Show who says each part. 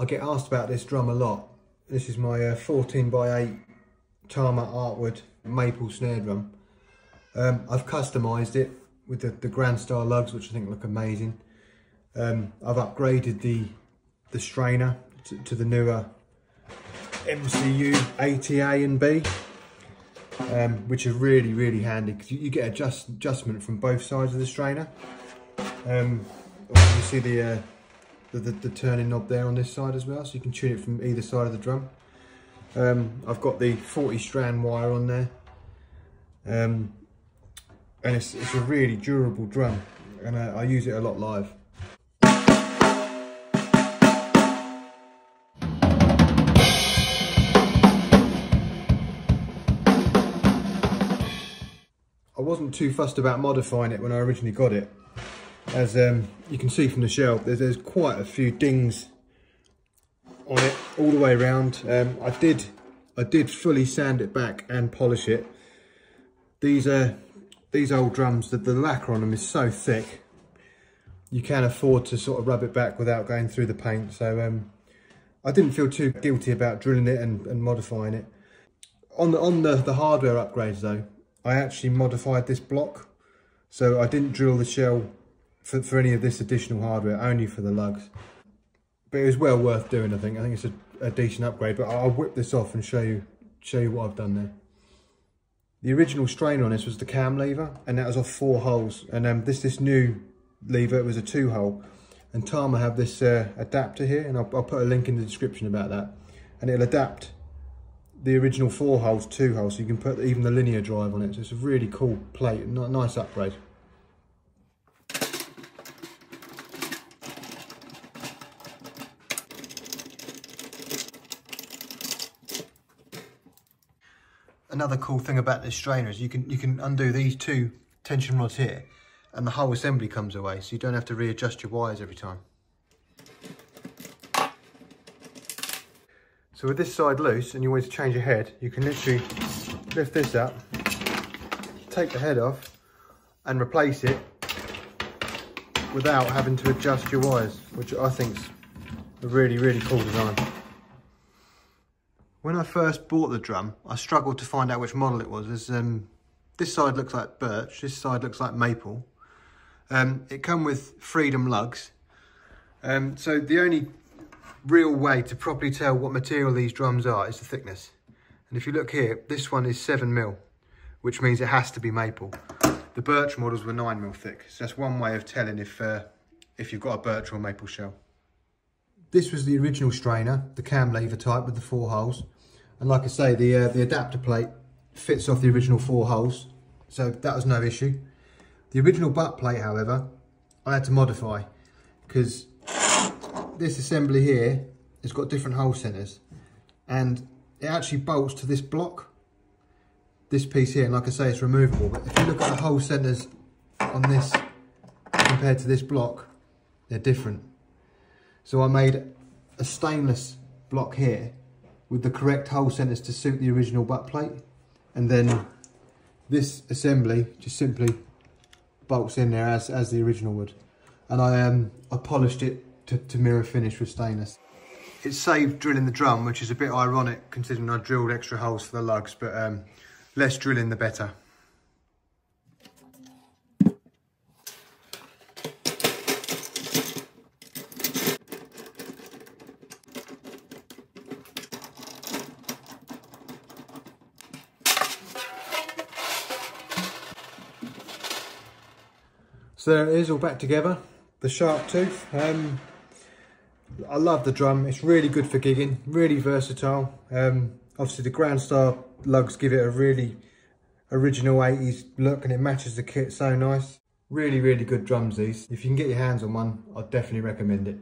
Speaker 1: I get asked about this drum a lot. This is my 14x8 Tama Artwood maple snare drum. I've customised it with the Grand Star lugs, which I think look amazing. I've upgraded the strainer to the newer MCU ATA and B, which are really handy because you get adjustment from both sides of the strainer. You see the turning knob there on this side as well, so you can tune it from either side of the drum. I've got the 40 strand wire on there, and it's a really durable drum, and I use it a lot live. I wasn't too fussed about modifying it when I originally got it. As you can see from the shelf, there's quite a few dings on it all the way around. I did fully sand it back and polish it. These old drums, the lacquer on them is so thick, you can afford to sort of rub it back without going through the paint. So I didn't feel too guilty about drilling it and modifying it. On the hardware upgrades though, I actually modified this block, so I didn't drill the shell for any of this additional hardware, only for the lugs. But it was well worth doing, I think. I think it's a decent upgrade, but I'll whip this off and show you what I've done there. The original strainer on this was the cam lever, and that was off 4 holes. And this new lever, it was a 2-hole. And Tama have this adapter here, and I'll put a link in the description about that. And it'll adapt the original 4 holes, 2 holes, so you can put even the linear drive on it. So it's a really cool plate, nice upgrade. Another cool thing about this strainer is you can undo these 2 tension rods here, and the whole assembly comes away, so you don't have to readjust your wires every time. So with this side loose and you want to change your head, you can literally lift this up, take the head off and replace it without having to adjust your wires, which I think's a really cool design. When I first bought the drum, I struggled to find out which model it was. This side looks like birch, this side looks like maple. It come with Freedom lugs. So the only real way to properly tell what material these drums are is the thickness. And if you look here, this one is 7mm, which means it has to be maple. The birch models were 9mm thick. So that's one way of telling if you've got a birch or maple shell. This was the original strainer, the cam lever type with the 4 holes. And like I say, the adapter plate fits off the original 4 holes, so that was no issue. The original butt plate, however, I had to modify, because this assembly here has got different hole centers, and it actually bolts to this block, this piece here, and like I say, it's removable. But if you look at the hole centers on this compared to this block, they're different. So I made a stainless block here with the correct hole centers to suit the original butt plate, and then this assembly just simply bolts in there as the original would. And I polished it to mirror finish with stainless. It saved drilling the drum, which is a bit ironic considering I drilled extra holes for the lugs, but less drilling the better. So there it is, all back together, the Sharktooth. I love the drum, it's really good for gigging, really versatile. Obviously the Grand Star lugs give it a really original 80s look, and it matches the kit so nice. Really good drums these. If you can get your hands on one, I'd definitely recommend it.